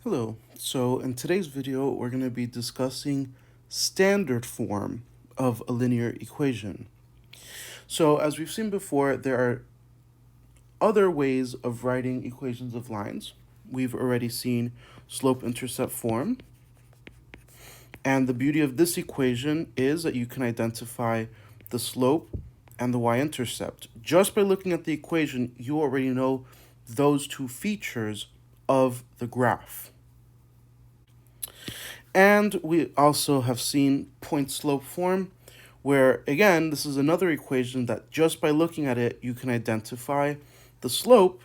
Hello. So in today's video, we're going to be discussing standard form of a linear equation. So as we've seen before, there are other ways of writing equations of lines. We've already seen slope-intercept form. And the beauty of this equation is that you can identify the slope and the y-intercept. Just by looking at the equation, you already know those two features of the graph. And we also have seen point-slope form, where, again, this is another equation that just by looking at it, you can identify the slope,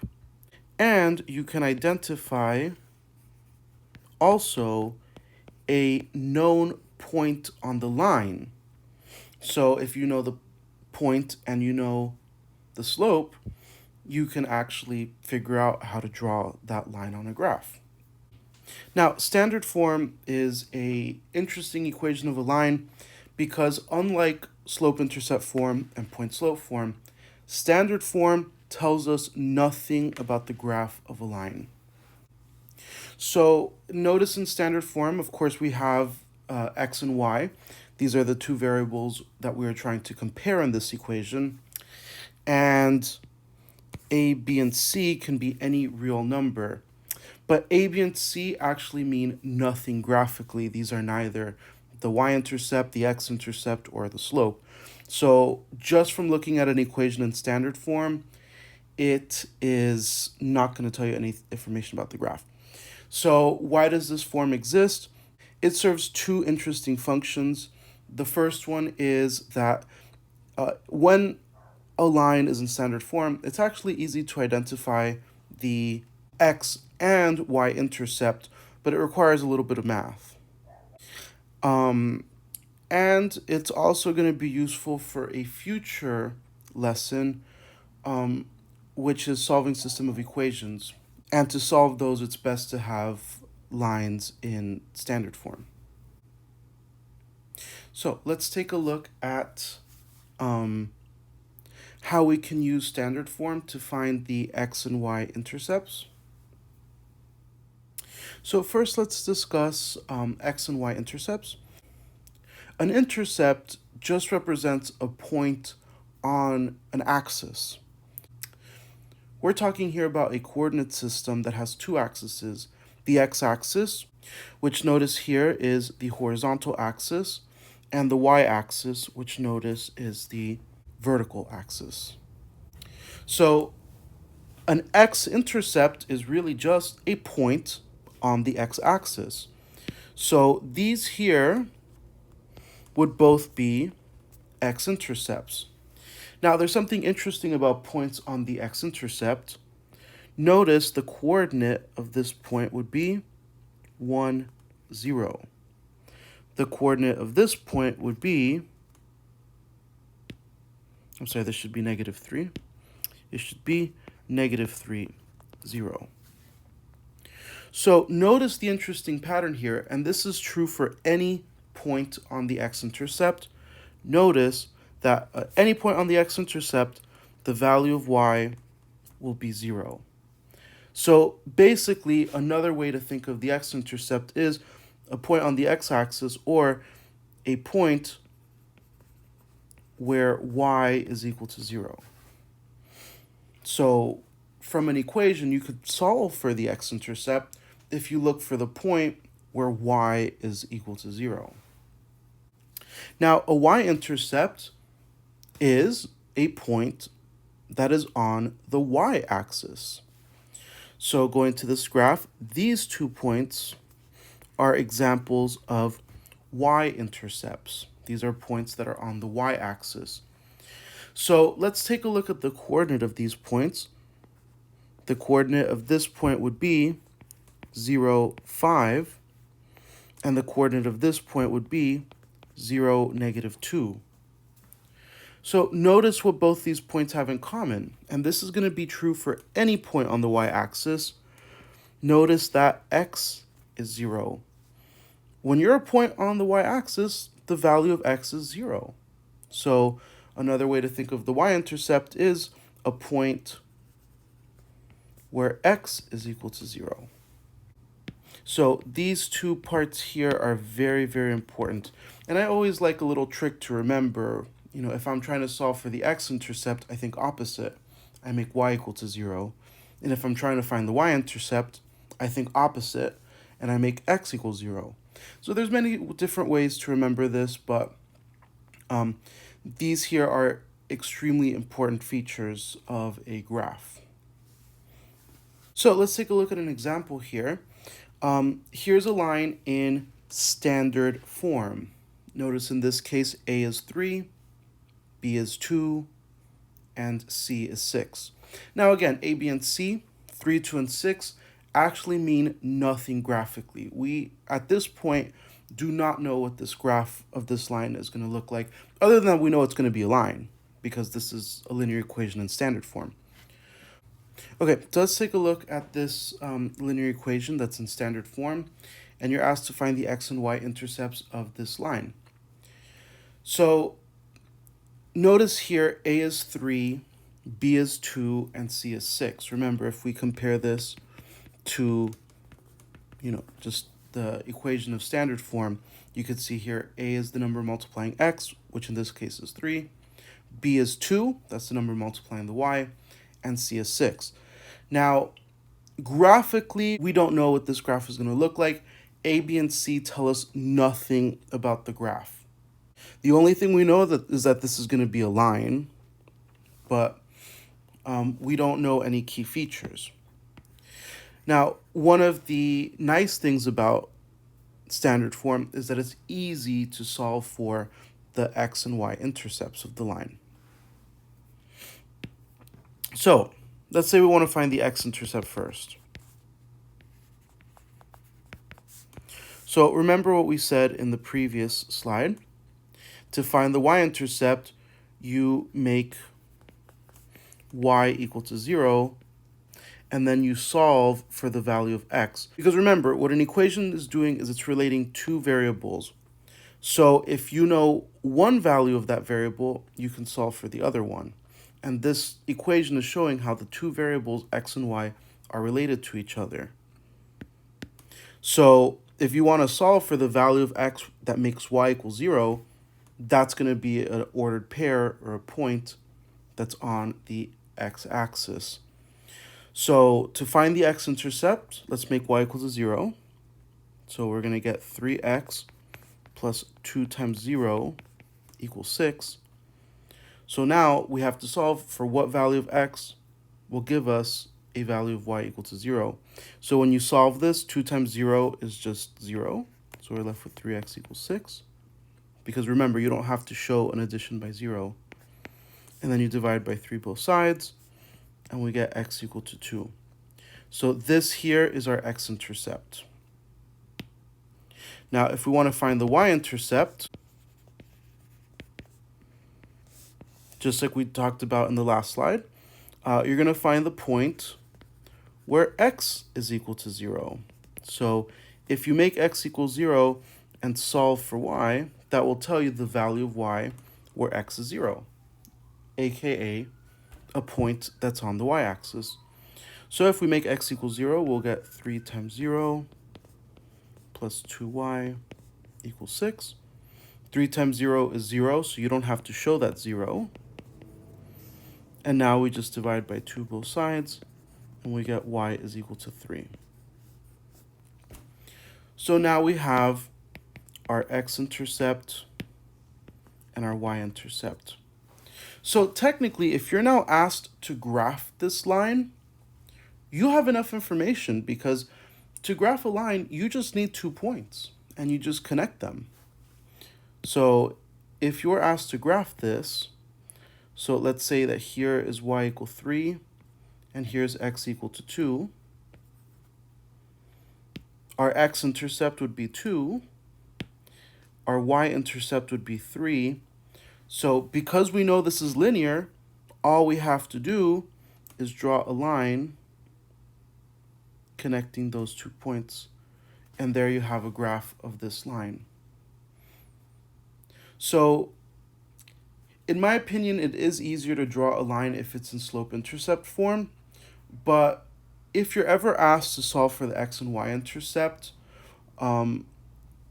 and you can identify also a known point on the line. So if you know the point and you know the slope, you can actually figure out how to draw that line on a graph. Now, standard form is an interesting equation of a line because unlike slope-intercept form and point-slope form, standard form tells us nothing about the graph of a line. So notice in standard form, of course, we have x and y. These are the two variables that we are trying to compare in this equation. And a, b, and c can be any real number. But a, b, and c actually mean nothing graphically. These are neither the y-intercept, the x-intercept, or the slope. So just from looking at an equation in standard form, it is not going to tell you any information about the graph. So why does this form exist? It serves two interesting functions. The first one is that when a line is in standard form, it's actually easy to identify the x and y-intercept, but it requires a little bit of math. And it's also going to be useful for a future lesson, which is solving system of equations. And to solve those, it's best to have lines in standard form. So let's take a look at how we can use standard form to find the x and y intercepts. So first, let's discuss x and y intercepts. An intercept just represents a point on an axis. We're talking here about a coordinate system that has two axes. The x-axis, which notice here is the horizontal axis, and the y-axis, which notice is the vertical axis. So an x-intercept is really just a point on the x-axis. So these here would both be x-intercepts. Now, there's something interesting about points on the x-intercept. Notice the coordinate of this point would be 1, 0. The coordinate of this point would be, this should be -3. It should be -3, 0. So notice the interesting pattern here, and this is true for any point on the x-intercept. Notice that at any point on the x-intercept, the value of y will be 0. So basically, another way to think of the x-intercept is a point on the x-axis or a point where y is equal to 0. So from an equation, you could solve for the x-intercept if you look for the point where y is equal to 0. Now, a y-intercept is a point that is on the y-axis. So going to this graph, these 2 points are examples of y-intercepts. These are points that are on the y-axis. So let's take a look at the coordinate of these points. The coordinate of this point would be 0, 5, and the coordinate of this point would be 0, -2. So notice what both these points have in common, and this is going to be true for any point on the y-axis. Notice that x is 0. When you're a point on the y-axis, the value of x is 0. So another way to think of the y-intercept is a point where x is equal to 0. So these two parts here are very, very important. And I always like a little trick to remember. If I'm trying to solve for the x-intercept, I think opposite. I make y equal to 0. And if I'm trying to find the y-intercept, I think opposite, and I make x equals 0. So there's many different ways to remember this, but these here are extremely important features of a graph. So let's take a look at an example here. Here's a line in standard form. Notice in this case, A is 3, B is 2, and C is 6. Now again, A, B, and C, 3, 2, and 6, actually mean nothing graphically. We, at this point, do not know what this graph of this line is going to look like, other than that we know it's going to be a line, because this is a linear equation in standard form. Okay, so let's take a look at this linear equation that's in standard form, and you're asked to find the x and y intercepts of this line. So notice here A is 3, B is 2, and C is 6. Remember, if we compare this to, just the equation of standard form, you could see here A is the number multiplying x, which in this case is 3. B is 2, that's the number multiplying the y, and C is 6. Now, graphically, we don't know what this graph is going to look like. A, B, and C tell us nothing about the graph. The only thing we know is that this is going to be a line, but we don't know any key features. Now, one of the nice things about standard form is that it's easy to solve for the x and y intercepts of the line. So let's say we want to find the x-intercept first. So remember what we said in the previous slide. To find the y-intercept, you make y equal to 0, and then you solve for the value of x. Because remember, what an equation is doing is it's relating two variables. So if you know one value of that variable, you can solve for the other one. And this equation is showing how the two variables x and y are related to each other. So if you want to solve for the value of x that makes y equal 0, that's going to be an ordered pair or a point that's on the x-axis. So to find the x-intercept, let's make y equal to 0. So we're going to get 3x plus 2 times 0 equals 6. So now we have to solve for what value of x will give us a value of y equal to 0. So when you solve this, 2 times 0 is just 0. So we're left with 3x equals 6. Because remember, you don't have to show an addition by 0. And then you divide by 3 both sides, and we get x equal to 2. So this here is our x-intercept. Now, if we want to find the y-intercept, just like we talked about in the last slide, you're going to find the point where x is equal to 0. So if you make x equal 0 and solve for y, that will tell you the value of y where x is 0, aka a point that's on the y-axis. So if we make x equal 0, we'll get 3 times 0 plus 2y equals 6. 3 times 0 is 0, so you don't have to show that 0. And now we just divide by 2 both sides, and we get y is equal to 3. So now we have our x-intercept and our y-intercept. So technically, if you're now asked to graph this line, you have enough information, because to graph a line, you just need 2 points, and you just connect them. So if you're asked to graph this, so let's say that here is y equal 3, and here's x equal to 2. Our x-intercept would be 2. Our y-intercept would be 3. So because we know this is linear, all we have to do is draw a line connecting those 2 points. And there you have a graph of this line. So in my opinion, it is easier to draw a line if it's in slope-intercept form. But if you're ever asked to solve for the x and y-intercept,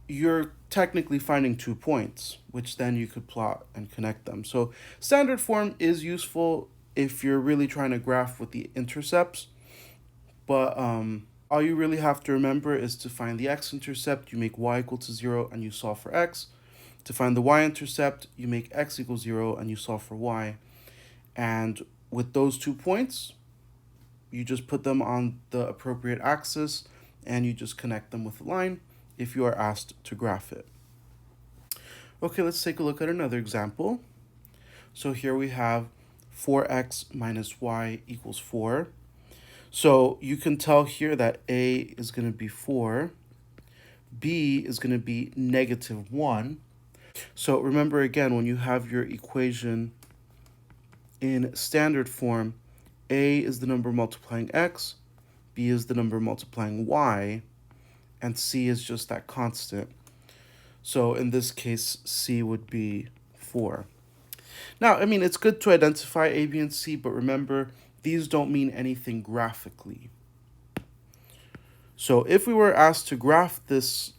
you're technically finding 2 points, which then you could plot and connect them. So standard form is useful if you're really trying to graph with the intercepts, but all you really have to remember is to find the x-intercept, you make y equal to 0 and you solve for x. To find the y-intercept, you make x equals 0 and you solve for y. And with those 2 points, you just put them on the appropriate axis and you just connect them with a line if you are asked to graph it. Okay, let's take a look at another example. So here we have 4x minus y equals 4. So you can tell here that a is going to be 4, b is going to be negative 1. So remember again, when you have your equation in standard form, a is the number multiplying x, b is the number multiplying y, and c is just that constant. So in this case, c would be 4. Now, I mean, it's good to identify a, b, and c, but remember, these don't mean anything graphically. So if we were asked to graph this,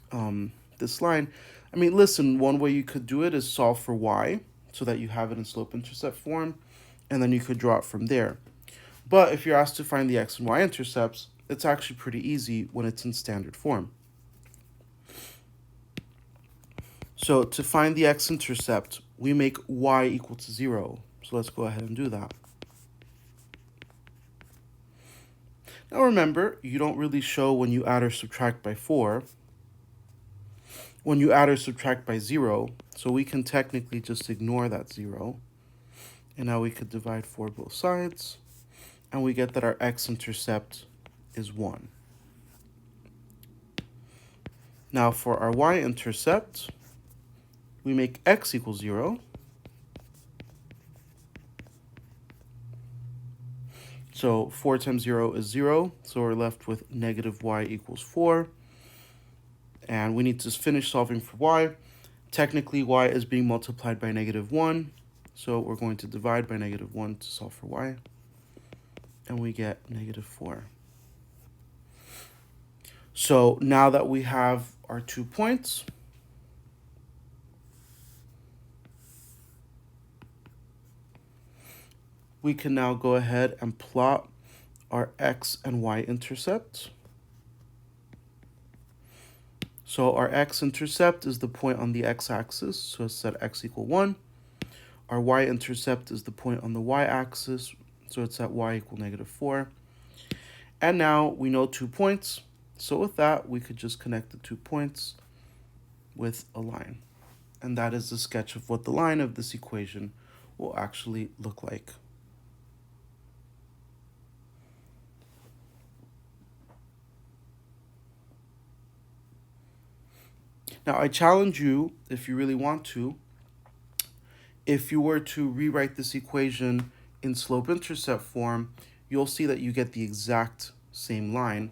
this line, I mean, listen, one way you could do it is solve for y, so that you have it in slope-intercept form, and then you could draw it from there. But if you're asked to find the x and y intercepts, it's actually pretty easy when it's in standard form. So to find the x-intercept, we make y equal to 0. So let's go ahead and do that. Now remember, you don't really show when you add or subtract by 4. When you add or subtract by 0, so we can technically just ignore that 0. And now we could divide 4 both sides, and we get that our x-intercept is 1. Now for our y-intercept, we make x equals 0. So 4 times 0 is 0, so we're left with negative y equals 4. And we need to finish solving for y. Technically, y is being multiplied by negative 1, so we're going to divide by negative 1 to solve for y. And we get negative 4. So now that we have our 2 points, we can now go ahead and plot our x and y intercepts. So our x-intercept is the point on the x-axis, so it's at x equal 1. Our y-intercept is the point on the y-axis, so it's at y equal negative 4. And now we know 2 points, so with that, we could just connect the 2 points with a line. And that is the sketch of what the line of this equation will actually look like. Now, I challenge you, if you really want to, if you were to rewrite this equation in slope-intercept form, you'll see that you get the exact same line.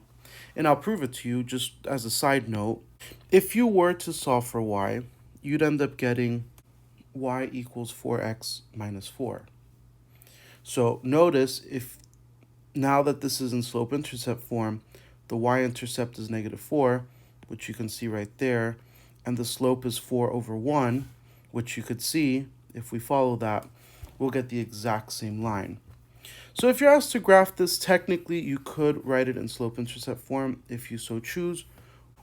And I'll prove it to you just as a side note. If you were to solve for y, you'd end up getting y equals 4x minus 4. So notice, if now that this is in slope-intercept form, the y-intercept is negative 4, which you can see right there, and the slope is 4 over 1, which you could see, if we follow that, we'll get the exact same line. So if you're asked to graph this, technically you could write it in slope-intercept form if you so choose,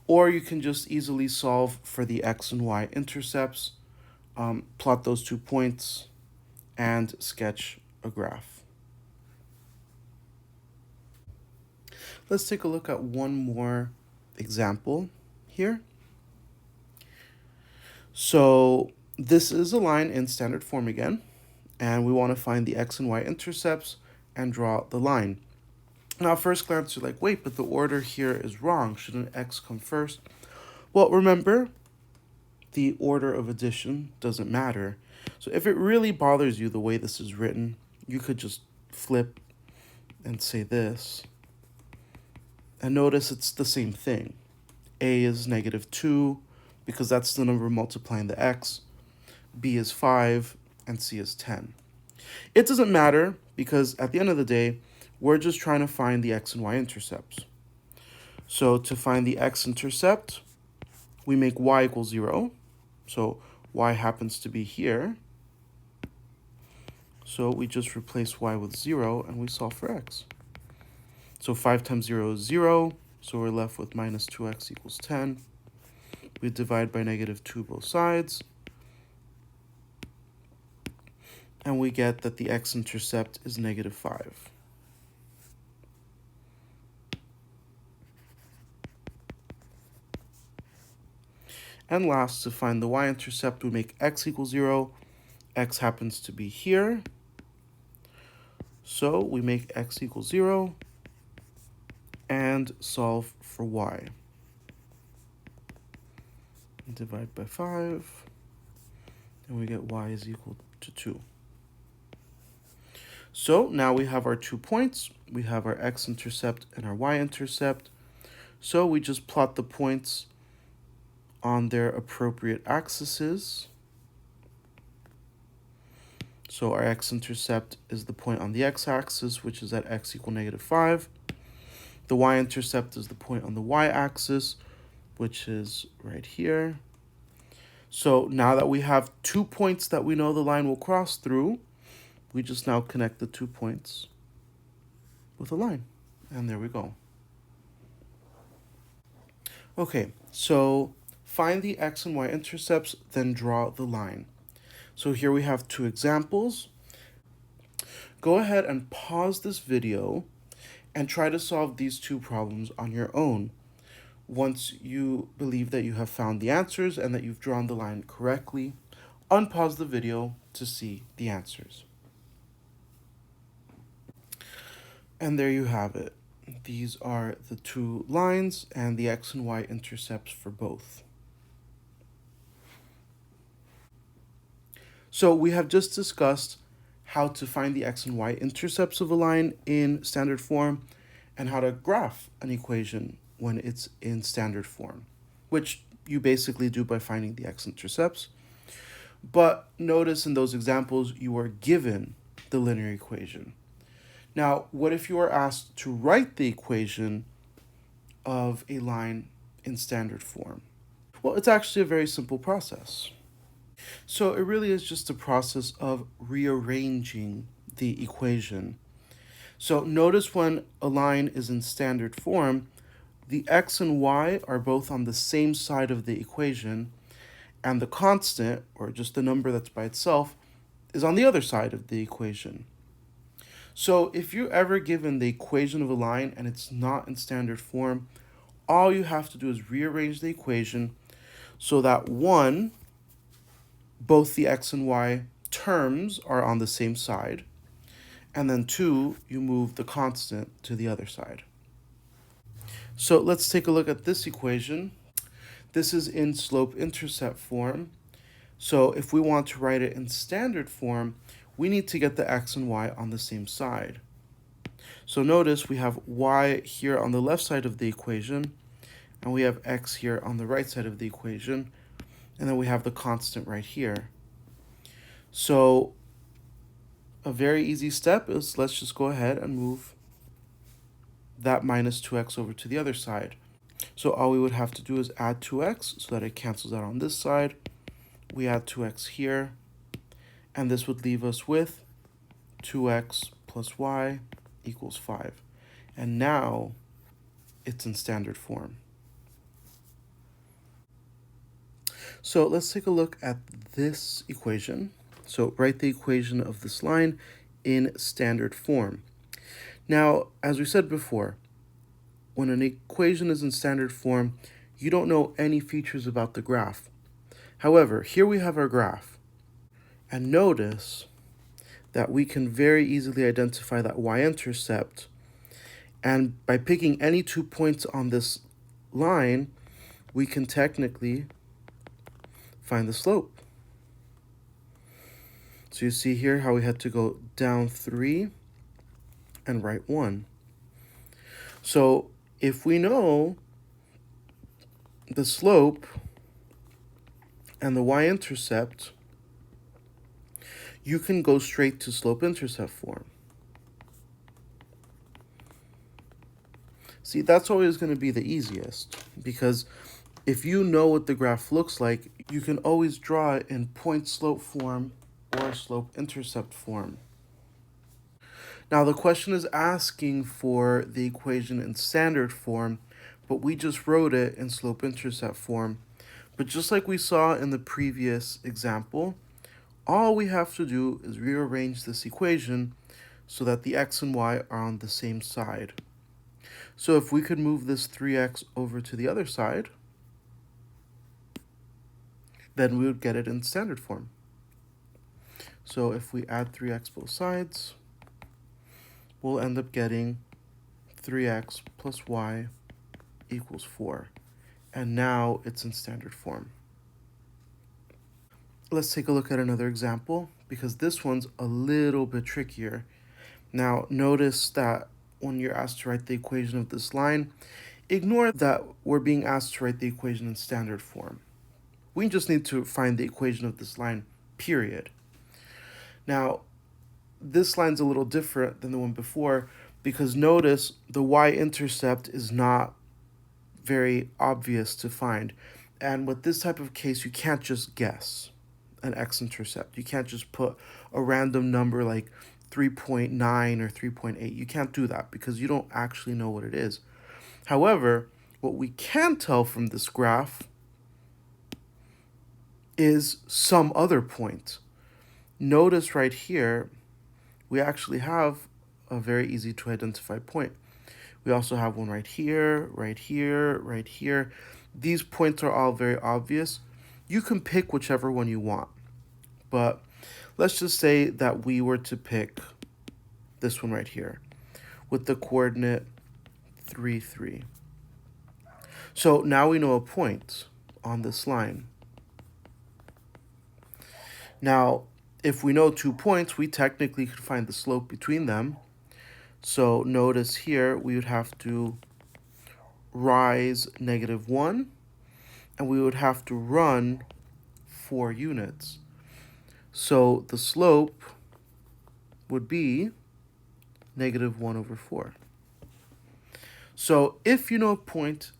or you can just easily solve for the x and y intercepts, plot those 2 points, and sketch a graph. Let's take a look at one more example here. So this is a line in standard form again, and we want to find the x and y intercepts and draw the line. Now, at first glance, you're like, wait, but the order here is wrong. Shouldn't x come first? Well, remember, the order of addition doesn't matter. So if it really bothers you the way this is written, you could just flip and say this. And notice it's the same thing. A is negative 2, because that's the number multiplying the x. B is 5, and C is 10. It doesn't matter, because at the end of the day, we're just trying to find the x and y intercepts. So to find the x-intercept, we make y equals 0. So y happens to be here. So we just replace y with 0 and we solve for x. So 5 times 0 is 0. So we're left with minus 2x equals 10. We divide by -2 both sides. And we get that the x-intercept is -5. And last, to find the y-intercept, we make x equals 0. X happens to be here. So we make x equals 0 and solve for y. Divide by 5, and we get y is equal to 2. So now we have our 2 points. We have our x-intercept and our y-intercept. So we just plot the points on their appropriate axes. So our x-intercept is the point on the x-axis, which is at x equal -5. The y-intercept is the point on the y-axis, which is right here. So now that we have 2 points that we know the line will cross through, we just now connect the 2 points with a line. And there we go. Okay, so find the x and y intercepts, then draw the line. So here we have 2 examples. Go ahead and pause this video and try to solve these 2 problems on your own. Once you believe that you have found the answers and that you've drawn the line correctly, unpause the video to see the answers. And there you have it. These are the 2 lines and the x and y intercepts for both. So we have just discussed how to find the x and y intercepts of a line in standard form and how to graph an equation when it's in standard form, which you basically do by finding the x-intercepts. But notice in those examples, you are given the linear equation. Now, what if you are asked to write the equation of a line in standard form? Well, it's actually a very simple process. So it really is just a process of rearranging the equation. So notice when a line is in standard form, the x and y are both on the same side of the equation, and the constant, or just the number that's by itself, is on the other side of the equation. So if you're ever given the equation of a line and it's not in standard form, all you have to do is rearrange the equation so that 1, both the x and y terms are on the same side, and then 2, you move the constant to the other side. So let's take a look at this equation. This is in slope-intercept form. So if we want to write it in standard form, we need to get the x and y on the same side. So notice we have y here on the left side of the equation, and we have x here on the right side of the equation, and then we have the constant right here. So a very easy step is let's just go ahead and move that minus 2x over to the other side. So all we would have to do is add 2x so that it cancels out on this side. We add 2x here, and this would leave us with 2x plus y equals 5. And now it's in standard form. So let's take a look at this equation. So write the equation of this line in standard form. Now, as we said before, when an equation is in standard form, you don't know any features about the graph. However, here we have our graph. And notice that we can very easily identify that y-intercept. And by picking any 2 points on this line, we can technically find the slope. So you see here how we had to go down 3 and right 1. So if we know the slope and the y-intercept, you can go straight to slope-intercept form. See, that's always going to be the easiest, because If you know what the graph looks like, you can always draw it in point-slope form or slope-intercept form. Now the question is asking for the equation in standard form, but we just wrote it in slope-intercept form. But just like we saw in the previous example, all we have to do is rearrange this equation so that the x and y are on the same side. So if we could move this 3x over to the other side, then we would get it in standard form. So if we add 3x both sides, we'll end up getting 3x plus y equals 4. And now it's in standard form. Let's take a look at another example, because this one's a little bit trickier. Now notice that when you're asked to write the equation of this line, ignore that we're being asked to write the equation in standard form. We just need to find the equation of this line, period. Now, this line's a little different than the one before, because notice the y-intercept is not very obvious to find. And with this type of case, you can't just guess an x-intercept. You can't just put a random number like 3.9 or 3.8. You can't do that because you don't actually know what it is. However, what we can tell from this graph is some other point. Notice right here, we actually have a very easy to identify point. We also have one right here, right here, right here. These points are all very obvious. You can pick whichever one you want. But let's just say that we were to pick this one right here with the coordinate 3, 3. So now we know a point on this line. Now, if we know 2 points, we technically could find the slope between them. So notice here, we would have to rise -1, and we would have to run 4 units. So the slope would be -1/4. So if you know a point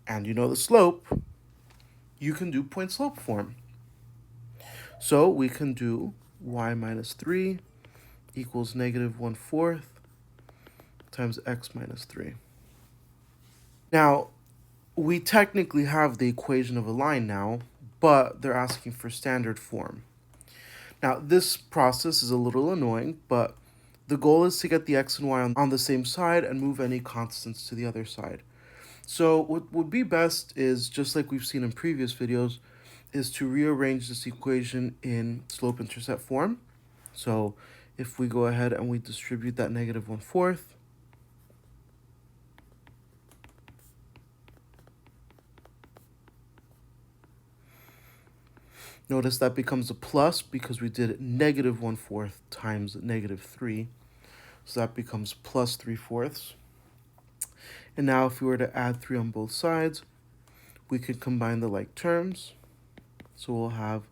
and you know the slope, you can do point-slope form. So we can do y minus 3 equals -1/4 times x minus 3. Now, we technically have the equation of a line now, but they're asking for standard form. Now, this process is a little annoying, but the goal is to get the x and y on the same side and move any constants to the other side. So what would be best is, just like we've seen in previous videos, is to rearrange this equation in slope-intercept form. So if we go ahead and we distribute that -1/4, notice that becomes a plus because we did -1/4 times -3. So that becomes plus 3/4. And now if we were to add 3 on both sides, we could combine the like terms. So we'll have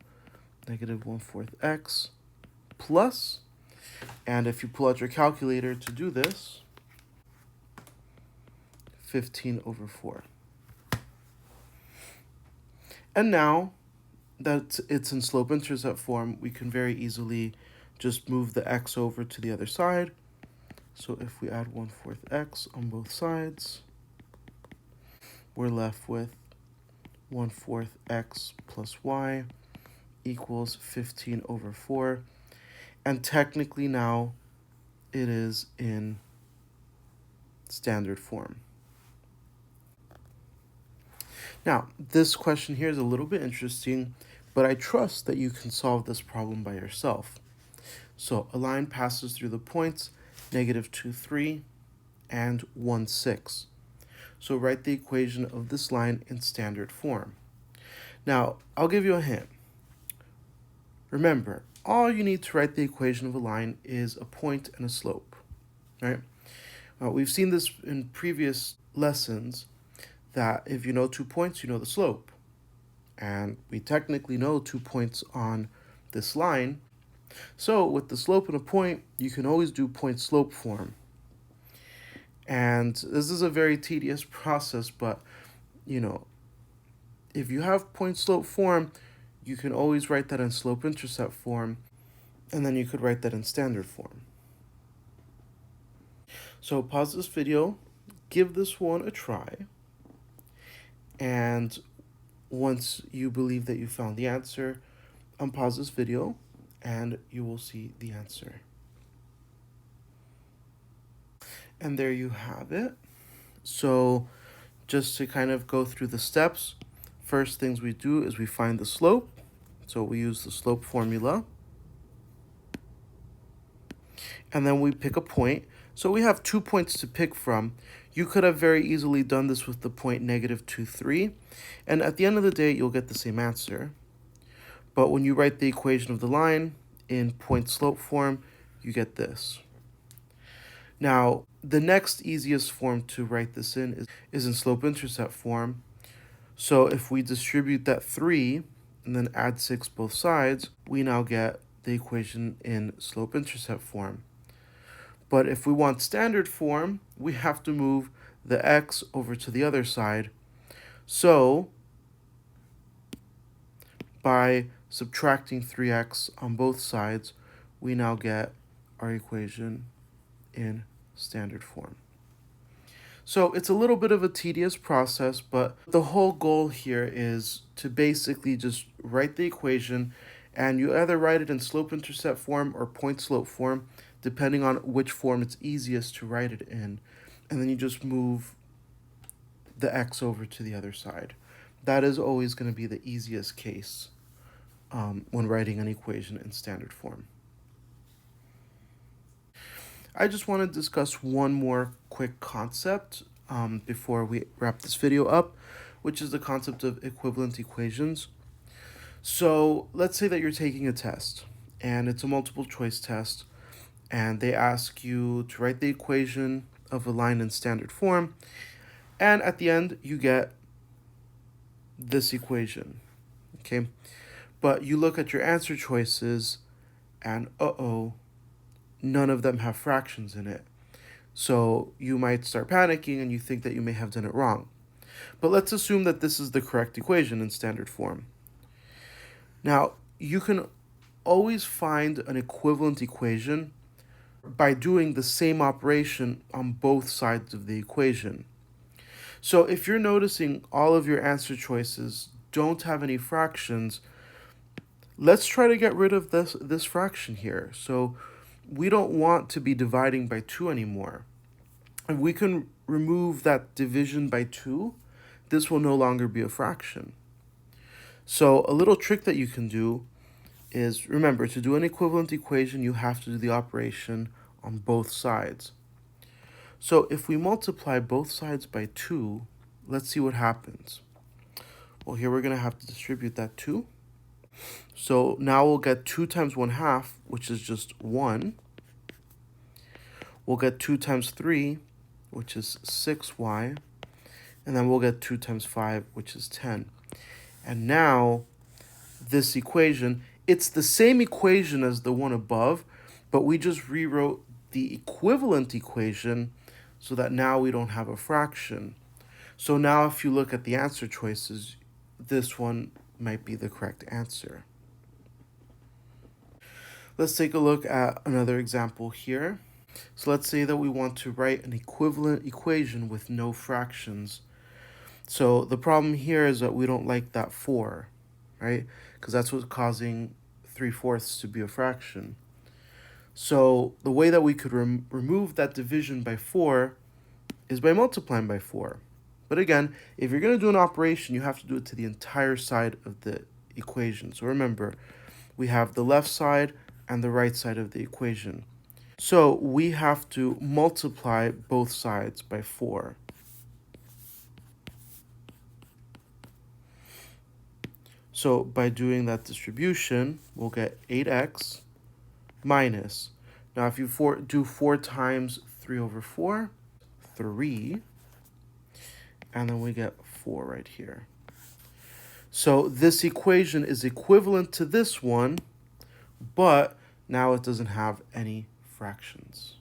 -1/4 x plus, and if you pull out your calculator to do this, 15/4. And now that it's in slope-intercept form, we can very easily just move the x over to the other side. So if we add 1/4 x on both sides, we're left with 1/4 x plus y equals 15/4. And technically now it is in standard form. Now, this question here is a little bit interesting, but I trust that you can solve this problem by yourself. So a line passes through the points -2, 3 and 1, 6. So write the equation of this line in standard form. Now, I'll give you a hint. Remember, all you need to write the equation of a line is a point and a slope, right? We've seen this in previous lessons, that if you know 2 points, you know the slope. And we technically know 2 points on this line. So with the slope and a point, you can always do point-slope form. And this is a very tedious process, but, if you have point-slope form, you can always write that in slope-intercept form, and then you could write that in standard form. So pause this video, give this one a try, and once you believe that you found the answer, unpause this video, and you will see the answer. And there you have it. So just to kind of go through the steps, first things we do is we find the slope. So we use the slope formula. And then we pick a point. So we have 2 points to pick from. You could have very easily done this with the point -2, 3. And at the end of the day, you'll get the same answer. But when you write the equation of the line in point-slope form, you get this. Now, the next easiest form to write this in is in slope-intercept form. So if we distribute that 3 and then add 6 both sides, we now get the equation in slope-intercept form. But if we want standard form, we have to move the x over to the other side. So by subtracting 3x on both sides, we now get our equation in standard form. So it's a little bit of a tedious process, but the whole goal here is to basically just write the equation, and you either write it in slope-intercept form or point-slope form, depending on which form it's easiest to write it in, and then you just move the x over to the other side. That is always going to be the easiest case when writing an equation in standard form. I just want to discuss one more quick concept before we wrap this video up, which is the concept of equivalent equations. So let's say that you're taking a test, and it's a multiple choice test, and they ask you to write the equation of a line in standard form, and at the end you get this equation, okay? But you look at your answer choices, and none of them have fractions in it. So you might start panicking and you think that you may have done it wrong. But let's assume that this is the correct equation in standard form. Now, you can always find an equivalent equation by doing the same operation on both sides of the equation. So if you're noticing all of your answer choices don't have any fractions, let's try to get rid of this fraction here. So we don't want to be dividing by 2 anymore. If we can remove that division by 2, this will no longer be a fraction. So a little trick that you can do is, remember, to do an equivalent equation, you have to do the operation on both sides. So if we multiply both sides by 2, let's see what happens. Well, here we're going to have to distribute that 2. So now we'll get 2 times 1/2, which is just 1. We'll get 2 times 3, which is 6y. And then we'll get 2 times 5, which is 10. And now this equation, it's the same equation as the one above, but we just rewrote the equivalent equation so that now we don't have a fraction. So now if you look at the answer choices, this one might be the correct answer. Let's take a look at another example here. So let's say that we want to write an equivalent equation with no fractions. So the problem here is that we don't like that 4, right? Because that's what's causing 3/4 to be a fraction. So the way that we could remove that division by 4 is by multiplying by 4. But again, if you're going to do an operation, you have to do it to the entire side of the equation. So remember, we have the left side and the right side of the equation. So we have to multiply both sides by 4. So by doing that distribution, we'll get 8x minus. Now if you do 4 times 3/4, 3. And then we get 4 right here. So this equation is equivalent to this one, but now it doesn't have any fractions.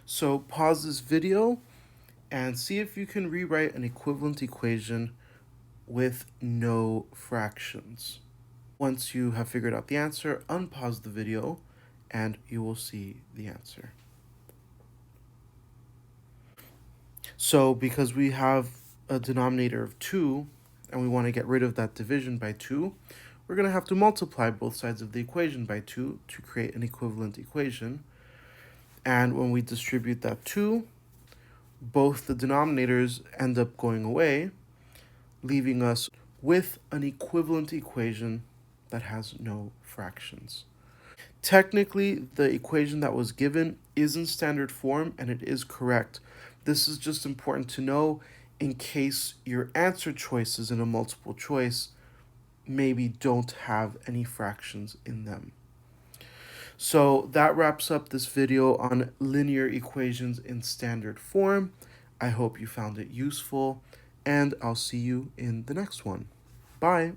So pause this video and see if you can rewrite an equivalent equation with no fractions. Once you have figured out the answer, unpause the video and you will see the answer. So because we have a denominator of 2 and we want to get rid of that division by 2, we're going to have to multiply both sides of the equation by 2 to create an equivalent equation. And when we distribute that 2, both the denominators end up going away, leaving us with an equivalent equation that has no fractions. Technically, the equation that was given is in standard form and it is correct. This is just important to know in case your answer choices in a multiple choice maybe don't have any fractions in them. So that wraps up this video on linear equations in standard form. I hope you found it useful, and I'll see you in the next one. Bye.